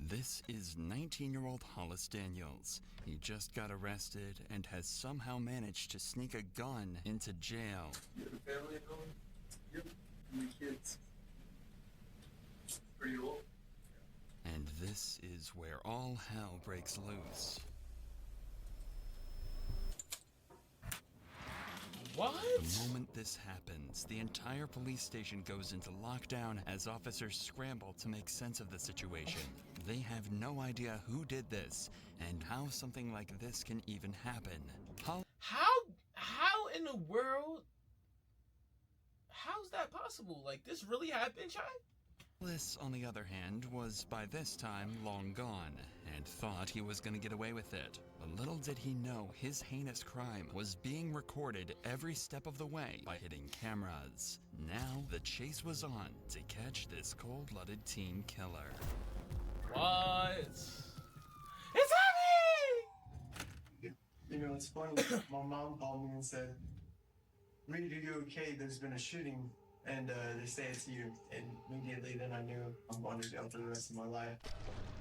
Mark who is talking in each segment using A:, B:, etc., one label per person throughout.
A: This is 19-year-old Hollis Daniels. He just got arrested and has somehow managed to sneak a gun into jail.
B: You have a family at home? Yep. How many kids? Pretty old?
A: And this is where all hell breaks loose.
C: What?
A: The moment this happens, the entire police station goes into lockdown as officers scramble to make sense of the situation. They have no idea who did this and how something like this can even happen.
C: How in the world? How's that possible? Like, this really happened, Chai?
A: Hollis, on the other hand, was by this time long gone and thought he was going to get away with it. But little did he know his heinous crime was being recorded every step of the way by hidden cameras. Now the chase was on to catch this cold-blooded teen killer.
C: What? It's happening!
B: You know, it's funny. My mom called me and said, "Reed, are you okay? There's been a shooting, and they say it's you." And immediately then I knew I'm going to jail for the rest of my life.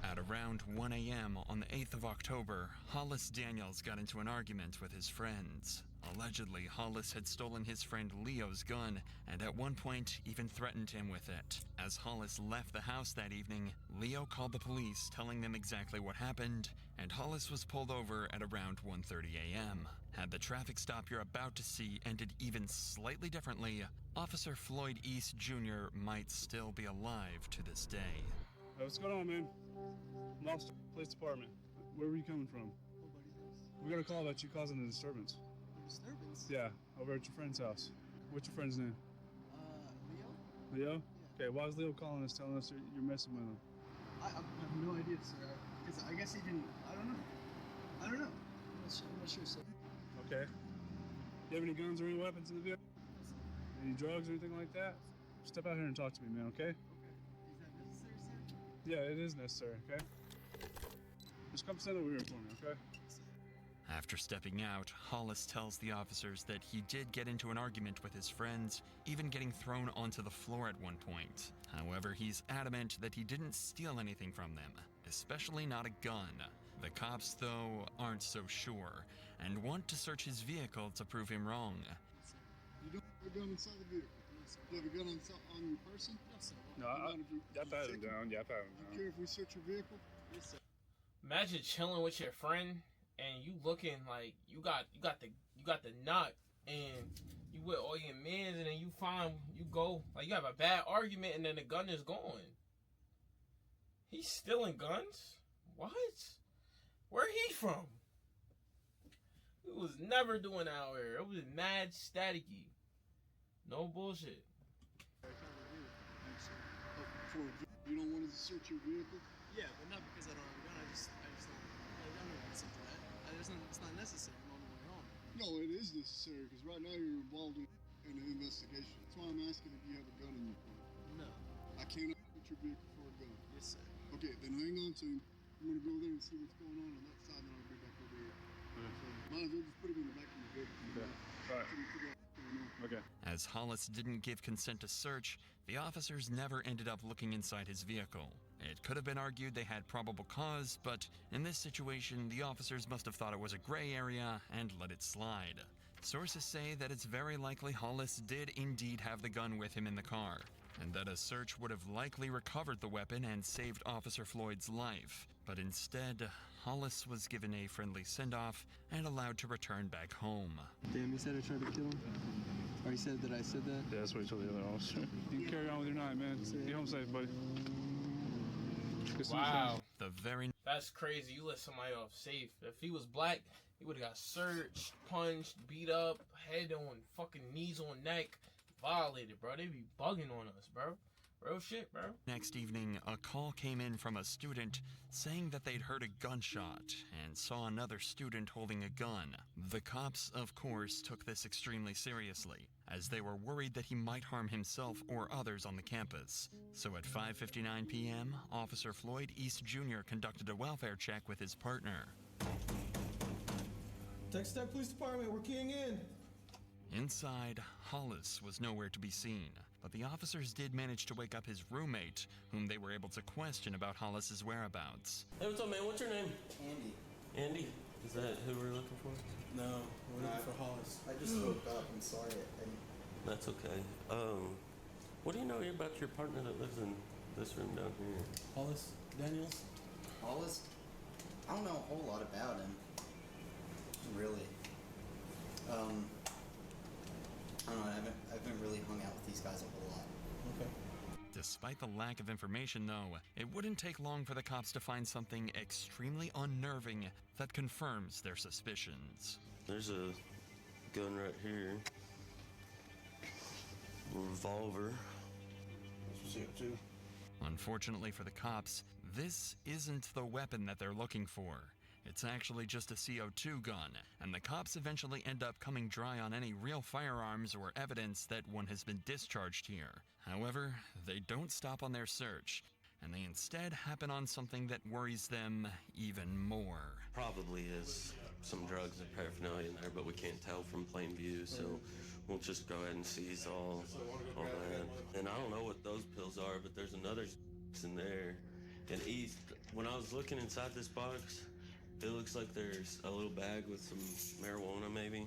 A: At around 1 a.m. on the 8th of October, Hollis Daniels got into an argument with his friends. Allegedly, Hollis had stolen his friend Leo's gun and at one point even threatened him with it. As Hollis left the house that evening, Leo called the police telling them exactly what happened, and Hollis was pulled over at around 1:30 a.m. Had the traffic stop you're about to see ended even slightly differently, Officer Floyd East Jr. might still be alive to this day.
D: Hey, what's going on, man? Monster Police Department. Where were you coming from? We got a call about you causing a disturbance.
E: Disturbance?
D: Yeah, over at your friend's house. What's your friend's name?
E: Leo?
D: Leo? Okay, why is Leo calling us, telling us you're messing with him?
E: I have no idea, sir. Because I guess he didn't. I don't know. I'm not sure, sir.
D: Okay. You have any guns or any weapons in the vehicle? Any drugs or anything like that? Step out here and talk to me, man, okay?
E: Okay. Is that necessary, sir?
D: Yeah, it is necessary, okay? Just come sit over here for me, okay?
A: After stepping out, Hollis tells the officers that he did get into an argument with his friends, even getting thrown onto the floor at one point. However, he's adamant that he didn't steal anything from them, especially not a gun. The cops, though, aren't so sure, and want to search his vehicle to prove him wrong.
F: You don't have a gun inside the vehicle? You have a gun on your person?
E: No, sir.
D: No, I've had him down. Yeah, I've had him
F: You
D: down.
F: care if we search your vehicle?
E: Yes, sir.
C: Imagine chilling with your friend and you looking like you got the nut and you with all your mans and then you go like you have a bad argument and then the gun is gone. He's stealing guns? What? Where he from? He was never doing out here. It was mad staticky. No bullshit.
F: You don't want us to search your vehicle?
E: Yeah, but not because I don't have a gun. I just don't. I don't know what's into that. It's not necessary. I'm on my way home.
F: No, it is necessary because right now you're involved in an investigation. That's why I'm asking if you have a gun in your car.
E: No.
F: I cannot search your vehicle for a gun.
E: Yes, sir.
F: Okay, then hang on to him. I'm gonna go there and see what's going on that side, and I'll be back over here. So, might as well just put him in the back of the vehicle.
D: Okay. All right.
F: Until we figure out what's going on.
D: Okay.
A: As Hollis didn't give consent to search, the officers never ended up looking inside his vehicle. It could have been argued they had probable cause, but in this situation, the officers must have thought it was a gray area and let it slide. Sources say that it's very likely Hollis did indeed have the gun with him in the car, and that a search would have likely recovered the weapon and saved Officer Floyd's life. But instead, Hollis was given a friendly send-off and allowed to return back home.
E: Damn, you said I tried to kill him? Or you said that I said that?
D: Yeah, that's what he told the other officer. You can carry on with your night, man. Be home safe, buddy.
C: Wow.
A: The very
C: That's crazy. You let somebody off safe. If he was black, he would have got searched, punched, beat up, head on, fucking knees on neck, violated, bro. They be bugging on us, bro. Real shit, bro.
A: next evening, a call came in from a student saying that they'd heard a gunshot and saw another student holding a gun. The cops, of course, took this extremely seriously, as they were worried that he might harm himself or others on the campus. So at 5:59 p.m., Officer Floyd East Jr. conducted a welfare check with his partner.
G: Texas Tech Police Department, we're keying in.
A: Inside, Hollis was nowhere to be seen. but the officers did manage to wake up his roommate, whom they were able to question about Hollis's whereabouts.
G: Hey, what's up, man? What's your name?
H: Andy.
G: Andy? Is that who we're looking for?
H: No, we're looking for Hollis. I just woke up and saw it. And
G: That's okay. What do you know about your partner that lives in this room down here?
H: Hollis Daniels? Hollis? I don't know a whole lot about him. Really. I don't know. I haven't really hung out with these guys a whole lot. Okay.
A: Despite the lack of information, though, it wouldn't take long for the cops to find something extremely unnerving that confirms their suspicions.
G: There's a gun right here. Revolver.
H: CO2.
A: Unfortunately for the cops, this isn't the weapon that they're looking for. It's actually just a CO2 gun, and the cops eventually end up coming dry on any real firearms or evidence that one has been discharged here. However, they don't stop on their search, and they instead happen on something that worries them even more.
G: Probably is some drugs and paraphernalia in there, but we can't tell from plain view, so we'll just go ahead and seize all that. And I don't know what those pills are, but there's another in there. And East, when I was looking inside this box, it looks like there's a little bag with some marijuana, maybe.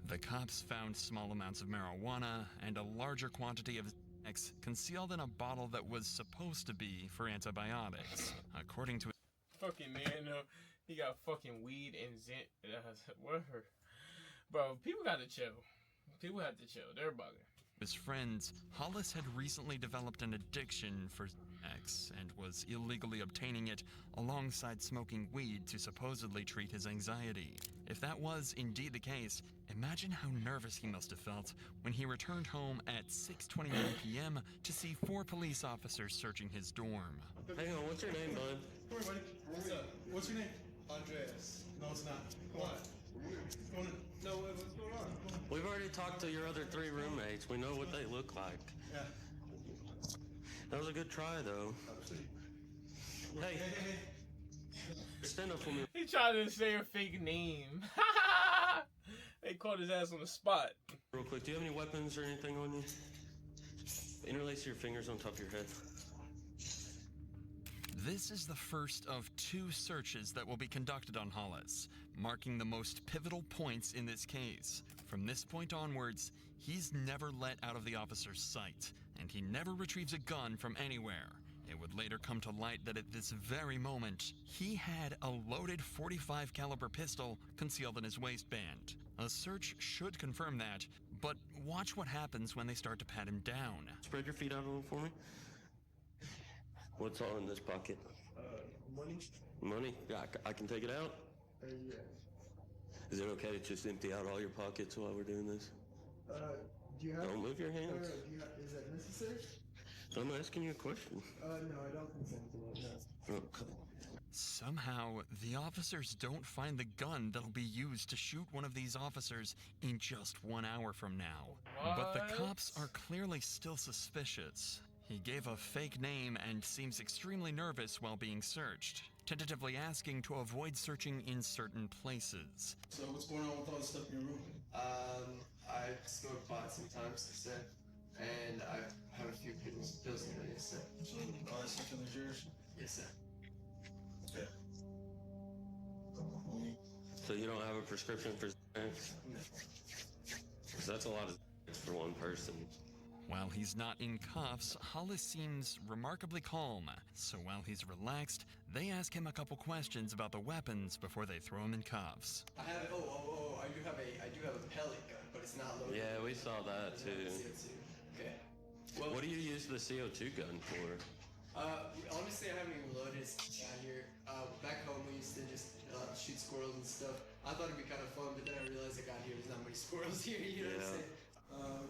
A: The cops found small amounts of marijuana and a larger quantity of X concealed in a bottle that was supposed to be for antibiotics. According to
C: Fucking man, he got fucking weed and Zent. Whatever. Bro, people gotta chill. People have to chill. They're bugging.
A: his friends, Hollis had recently developed an addiction for X and was illegally obtaining it alongside smoking weed to supposedly treat his anxiety. If that was indeed the case, imagine how nervous he must have felt when he returned home at 6:29 p.m. to see 4 police officers searching his dorm.
G: Hang on, what's your name, bud?
E: Come here, buddy. What's up? What's your name? Andreas. No, it's not. Come on. What's going on? No, what's going on? Come on.
G: We've already talked to your other 3 roommates. We know what they look like.
E: Yeah.
G: That was a good try, though. Hey, stand up for me.
C: He tried to say a fake name. They caught his ass on the spot.
G: Real quick, do you have any weapons or anything on you? Interlace your fingers on top of your head.
A: This is the first of 2 searches that will be conducted on Hollis, marking the most pivotal points in this case. From this point onwards, he's never let out of the officer's sight, and he never retrieves a gun from anywhere. It would later come to light that at this very moment, he had a loaded .45 caliber pistol concealed in his waistband. A search should confirm that, but watch what happens when they start to pat him down.
G: Spread your feet out a little for me. What's all in this pocket?
B: Money?
G: Money? Yeah, I can take it out?
B: Yeah.
G: Is it okay to just empty out all your pockets while we're doing this?
B: Do you have?
G: Don't move your hands.
B: Do you have, is that necessary?
G: I'm asking you a question.
B: No, I don't consent to that. No.
G: Okay.
A: Somehow, the officers don't find the gun that'll be used to shoot one of these officers in just 1 hour from now. But the cops are clearly still suspicious. He gave a fake name and seems extremely nervous while being searched, tentatively asking to avoid searching in certain places.
E: So what's going on with all the stuff in your room?
B: I smoke pot sometimes, I said, and I have a few pills in there, yes, sir.
E: All that stuff in the yours?
B: Yes, sir.
E: Okay.
G: So you don't have a prescription for Xanax?
B: No.
G: Because that's a lot of Xanax for one person.
A: While he's not in cuffs, Hollis seems remarkably calm. So while he's relaxed, they ask him a couple questions about the weapons before they throw him in cuffs.
B: I have, I do have a pellet gun, but it's not loaded.
G: Yeah, we saw that
B: It's
G: too.
B: not CO2. Okay. Well,
G: What do you use the CO2 gun for?
B: honestly, I haven't even loaded it since I got here. Back home, we used to just shoot squirrels and stuff. I thought it'd be kind of fun, but then I realized I got here, there's not many squirrels here, you know what I'm saying?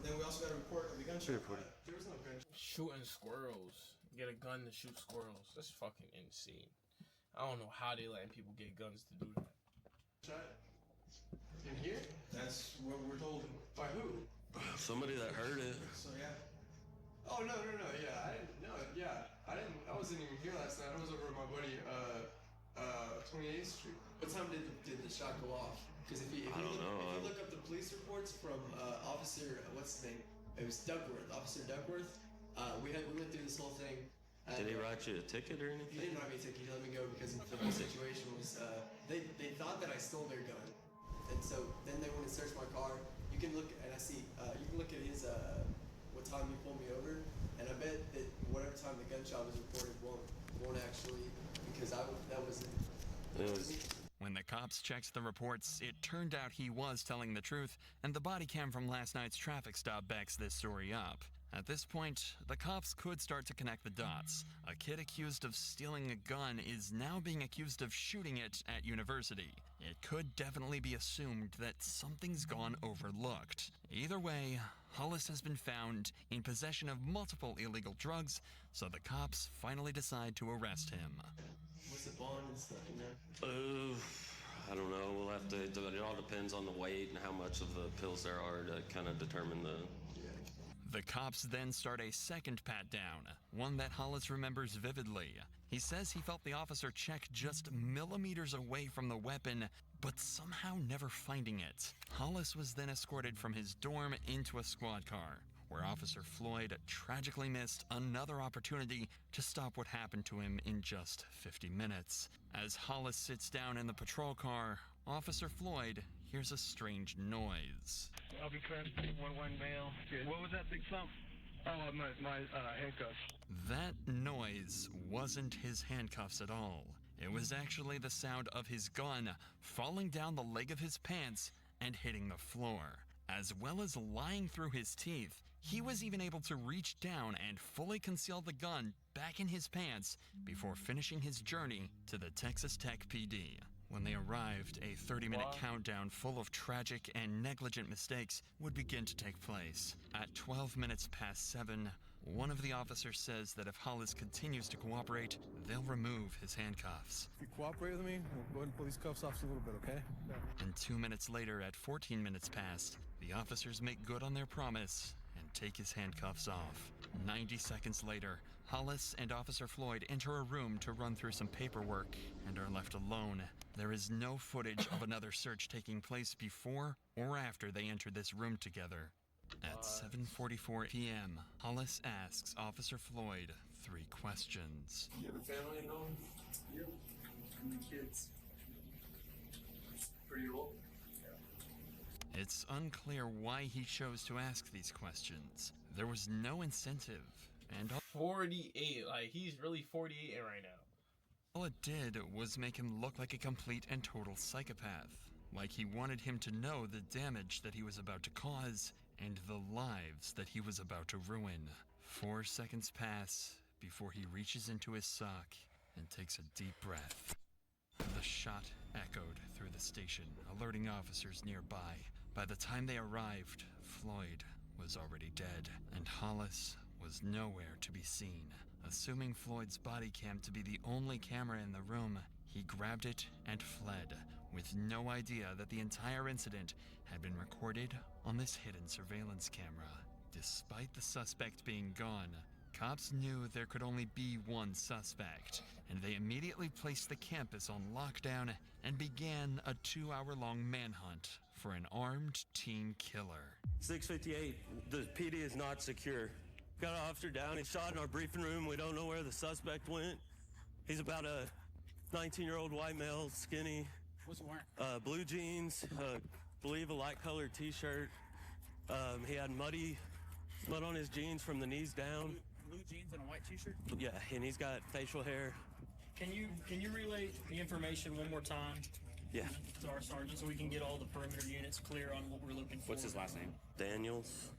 E: Then we also got a report of the gunshot.
B: There was no gunshot.
C: Shooting squirrels. Get a gun to shoot squirrels. That's fucking insane. I don't know how they letting people get guns to do that.
B: In here?
E: That's what we're told.
B: By who?
G: Somebody that heard it.
E: So yeah.
B: Oh, no, yeah, I wasn't even here last night. I was over at my buddy, 28th Street. What time did the shot go off? Because if you
G: I don't know.
B: look up the police reports from Officer, what's his name?
E: It was Duckworth, Officer Duckworth. We went through this whole thing.
G: Did he write you a ticket or
E: He
G: anything?
E: didn't write me a ticket. He let me go because the whole situation was they thought that I stole their gun, and so then they went and searched my car. You can look and I see you can look at his what time he pulled me over, and I bet that whatever time the gunshot was reported won't actually because that wasn't.
G: It was.
A: When the cops checked the reports, it turned out he was telling the truth, and the body cam from last night's traffic stop backs this story up. At this point, the cops could start to connect the dots. A kid accused of stealing a gun is now being accused of shooting it at university. It could definitely be assumed that something's gone overlooked. Either way, Hollis has been found in possession of multiple illegal drugs, so the cops finally decide to arrest him.
E: What's the bond and stuff in there?
G: I don't know. We'll have to. It all depends on the weight and how much of the pills there are to kind of determine the.
A: The cops then start a second pat-down, one that Hollis remembers vividly. He says he felt the officer check just millimeters away from the weapon, but somehow never finding it. Hollis was then escorted from his dorm into a squad car, where Officer Floyd tragically missed another opportunity to stop what happened to him in just 50 minutes. As Hollis sits down in the patrol car, Officer Floyd hears a strange noise.
I: I'll be clear. 1-1 male. What was that big thump? Oh, my handcuffs.
A: That noise wasn't his handcuffs at all. It was actually the sound of his gun falling down the leg of his pants and hitting the floor. As well as lying through his teeth, he was even able to reach down and fully conceal the gun back in his pants before finishing his journey to the Texas Tech PD. When they arrived, a 30-minute countdown full of tragic and negligent mistakes would begin to take place. At 12 minutes past 7, one of the officers says that if Hollis continues to cooperate, they'll remove his handcuffs.
J: If you cooperate with me, we'll go ahead and pull these cuffs off a little bit, okay?
A: And 2 minutes later, at 14 minutes past, the officers make good on their promise and take his handcuffs off. 90 seconds later, Hollis and Officer Floyd enter a room to run through some paperwork and are left alone. There is no footage of another search taking place before or after they enter this room together. At 7:44 p.m., Hollis asks Officer Floyd 3 questions.
E: You have a family at home? Yep. How many kids? Pretty old.
A: It's unclear why he chose to ask these questions. There was no incentive, and
C: 48, like he's really 48 right now.
A: all it did was make him look like a complete and total psychopath. Like he wanted him to know the damage that he was about to cause and the lives that he was about to ruin. 4 seconds pass before he reaches into his sock and takes a deep breath. The shot echoed through the station, alerting officers nearby. By the time they arrived, Floyd was already dead, and Hollis was nowhere to be seen. Assuming Floyd's body cam to be the only camera in the room, he grabbed it and fled, with no idea that the entire incident had been recorded on this hidden surveillance camera. Despite the suspect being gone, cops knew there could only be one suspect, and they immediately placed the campus on lockdown and began a 2-hour-long manhunt for an armed teen killer.
G: 658, the PD is not secure. Got an officer down, he's shot in our briefing room. We don't know where the suspect went. He's about a 19-year-old white male, skinny.
E: What's he wearing?
G: Blue jeans, believe a light colored t-shirt. He had mud on his jeans from the knees down.
E: Blue jeans and a white t-shirt?
G: Yeah, and he's got facial hair.
K: Can you relay the information one more time
G: Yeah.
K: to our sergeant so we can get all the perimeter units clear on what we're looking for?
L: What's his last name?
G: Daniels.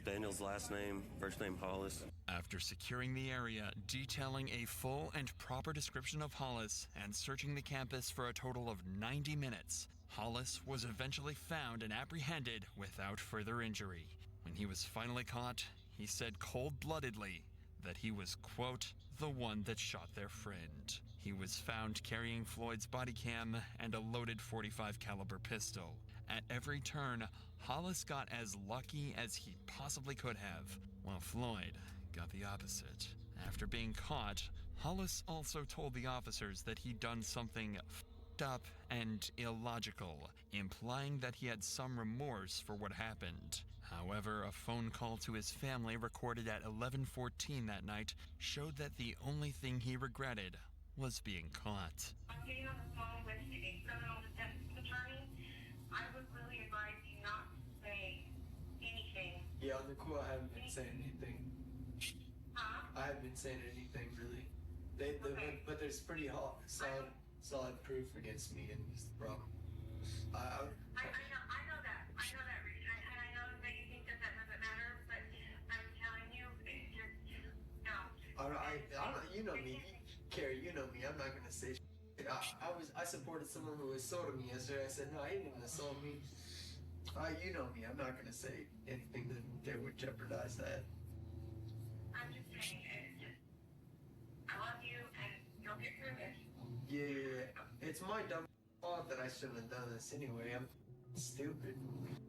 G: Daniel's last name, first name Hollis.
A: After securing the area, detailing a full and proper description of Hollis, and searching the campus for a total of 90 minutes, Hollis was eventually found and apprehended without further injury. When he was finally caught, he said cold-bloodedly that he was, quote, the one that shot their friend. He was found carrying Floyd's body cam and a loaded .45 caliber pistol. At every turn, Hollis got as lucky as he possibly could have, while Floyd got the opposite. After being caught, Hollis also told the officers that he'd done something f***ed up and illogical, implying that he had some remorse for what happened. However, a phone call to his family recorded at 11:14 that night showed that the only thing he regretted was being caught.
L: I'm getting on the phone with a criminal defense attorney. I would really advise you not to say anything.
E: Yeah, on the cool, I haven't been saying anything.
L: Huh?
E: I haven't been saying anything really.
L: Okay.
E: But there's pretty solid proof against me, and it's the problem.
L: I know that, Reed, and I know that you think that doesn't matter, but I'm telling you, it just, no.
E: You know me, Carrie, you know me, I'm not gonna say shit. I supported someone who assaulted me yesterday. I said, no, he didn't assault me. You know me, I'm not gonna say anything that would jeopardize that.
L: I'm just saying, I love you, and you'll get through this.
E: Yeah, it's my dumb fault that I shouldn't have done this anyway. I'm stupid.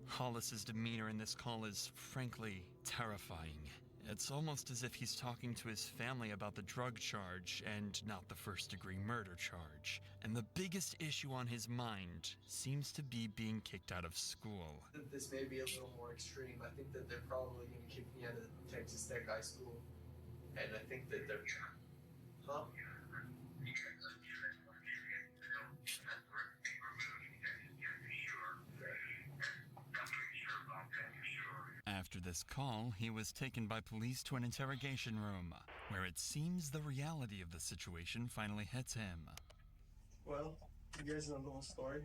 A: Hollis's demeanor in this call is frankly terrifying. It's almost as if he's talking to his family about the drug charge and not the first-degree murder charge. And the biggest issue on his mind seems to be being kicked out of school.
E: This may be a little more extreme. I think that they're probably going to kick me out of Texas Tech High School. And I think that they're... Huh?
A: After this call, he was taken by police to an interrogation room, where it seems the reality of the situation finally hits him.
B: Well, you guys know the whole story.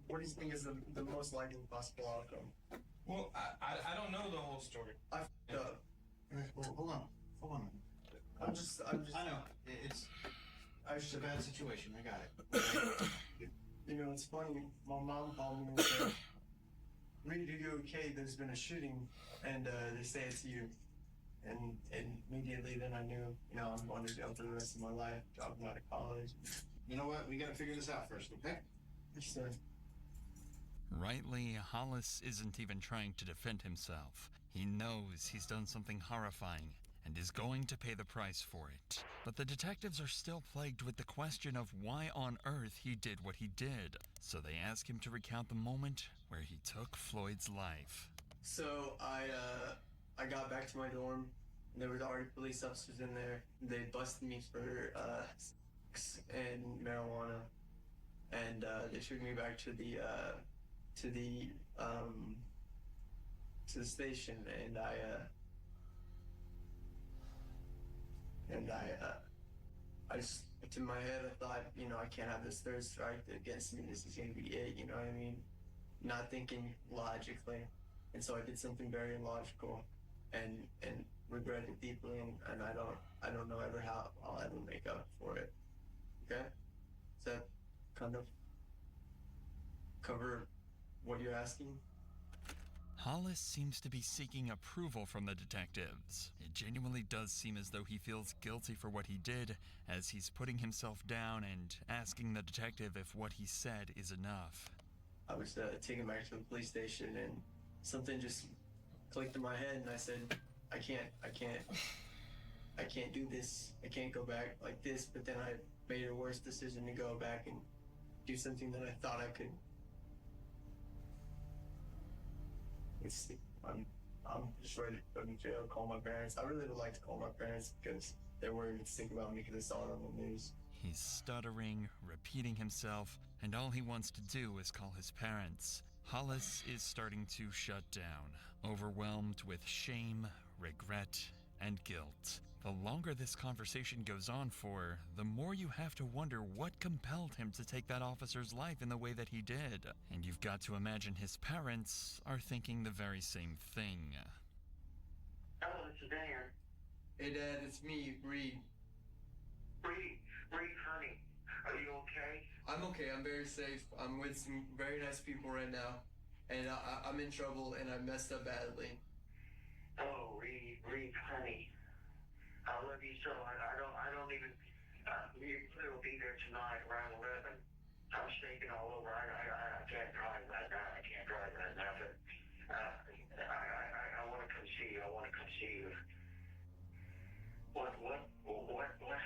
B: What do you think is the most likely possible outcome?
M: Well, I don't know the whole story.
B: I f***ed up.
H: Well, hold on.
B: I'm just.
H: I know it's a bad situation. I got it.
B: You know, it's funny. My mom called me and said, "Reed, are you okay? There's been a shooting, and they say it's you." And immediately then I knew, I'm going to jail for the rest of my life, dropping out of college.
H: You know what? We got to figure this out first, okay?
B: Yes, sir.
A: Rightly, Hollis isn't even trying to defend himself. He knows he's done something horrifying and is going to pay the price for it. But the detectives are still plagued with the question of why on earth he did what he did. So they ask him to recount the moment where he took Floyd's life.
B: So I got back to my dorm. And there were already police officers in there. They busted me for sex and marijuana, and they took me back to the station, and I just, in my head, I thought, I can't have this third strike against me. This is gonna be it. You know what I mean? Not thinking logically, and so I did something very illogical, and regret it deeply, and I don't know ever how I'll ever make up for it. Okay? Does that kind of cover what you're asking?
A: Hollis seems to be seeking approval from the detectives. It genuinely does seem as though he feels guilty for what he did, as he's putting himself down and asking the detective if what he said is enough.
B: I was taken back to the police station, and something just clicked in my head, and I said, I can't do this. I can't go back like this. But then I made a worse decision to go back and do something that I thought I could. I'm just ready to go to jail, call my parents. I really would like to call my parents because they're worried to think about me because they saw it on the news.
A: He's stuttering, repeating himself, and all he wants to do is call his parents. Hollis is starting to shut down, overwhelmed with shame, regret, and guilt. The longer this conversation goes on for, the more you have to wonder what compelled him to take that officer's life in the way that he did. And you've got to imagine his parents are thinking the very same thing.
L: Hello, this is Dan.
B: Hey, Dad, it's me, Reed.
L: Reed, honey, are you okay?
B: I'm okay. I'm very safe. I'm with some very nice people right now, and I'm in trouble, and I messed up badly.
L: Oh, Reed, honey, I love you so. I don't even. We'll be there tonight around 11. I'm shaking all over. I can't drive right now. But I want to come see you. What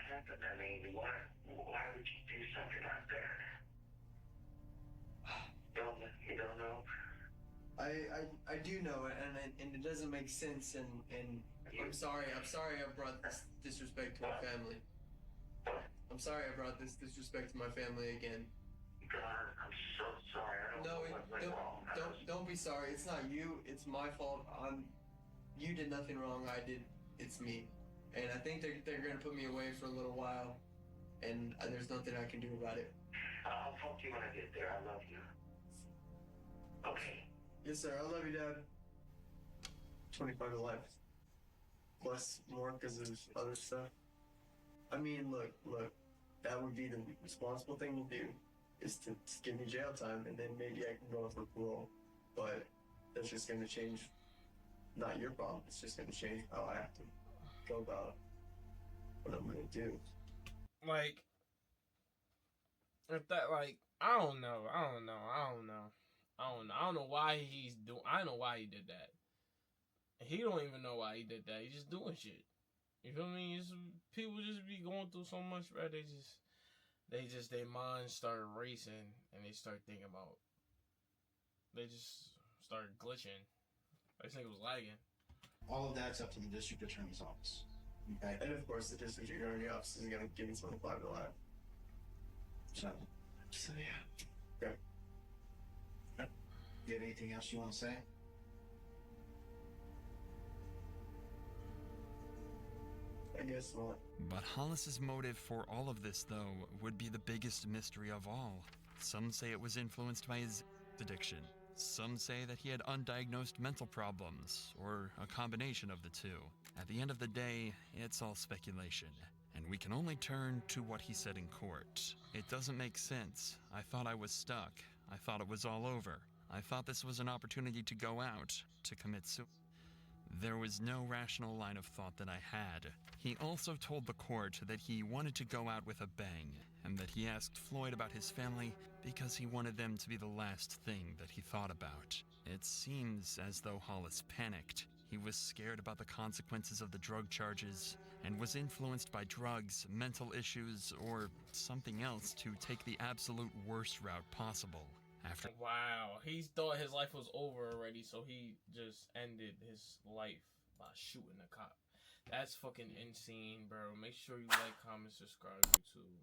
L: happened? I mean, why would you do something like that? You don't know?
B: I do know it, and it doesn't make sense, and I'm sorry I brought this disrespect to my family. I'm sorry I brought this disrespect to my family again.
L: God, I'm so sorry. I don't know what went wrong.
B: Don't be sorry. It's not you. It's my fault. You did nothing wrong. I did. It's me. And I think they're gonna put me away for a little while, and there's nothing I can do about it.
L: I'll talk to you when I get there. I love you. Okay.
B: Yes, sir. I love you, Dad. 25 to life. Plus more because of other stuff. I mean, look. That would be the responsible thing to do, is to give me jail time, and then maybe I can go for parole. But that's just gonna change. Not your problem. It's just gonna change how I have to go about what I'm gonna do.
C: Like, if that, like, I don't know why he's doing. I don't know why he did that. He don't even know why he did that. He's just doing shit. You feel me? People just be going through so much, bro. Their minds start racing, and they start thinking about. They just start glitching. I think it was lagging.
H: All of that's up to the district attorney's office. Okay.
B: And of course, the district attorney office is gonna give me 25 to life.
H: So yeah.
B: Okay.
H: You have anything else you want to say?
B: I guess not.
A: But Hollis's motive for all of this, though, would be the biggest mystery of all. Some say it was influenced by his addiction. Some say that he had undiagnosed mental problems, or a combination of the two. At the end of the day, it's all speculation, and we can only turn to what he said in court. It doesn't make sense. I thought I was stuck. I thought it was all over. I thought this was an opportunity to go out, to commit suicide. There was no rational line of thought that I had. He also told the court that he wanted to go out with a bang, and that he asked Floyd about his family because he wanted them to be the last thing that he thought about. It seems as though Hollis panicked. He was scared about the consequences of the drug charges, and was influenced by drugs, mental issues, or something else to take the absolute worst route possible.
C: Wow, he thought his life was over already, so he just ended his life by shooting a cop. That's fucking insane, bro. Make sure you like, comment, subscribe, YouTube.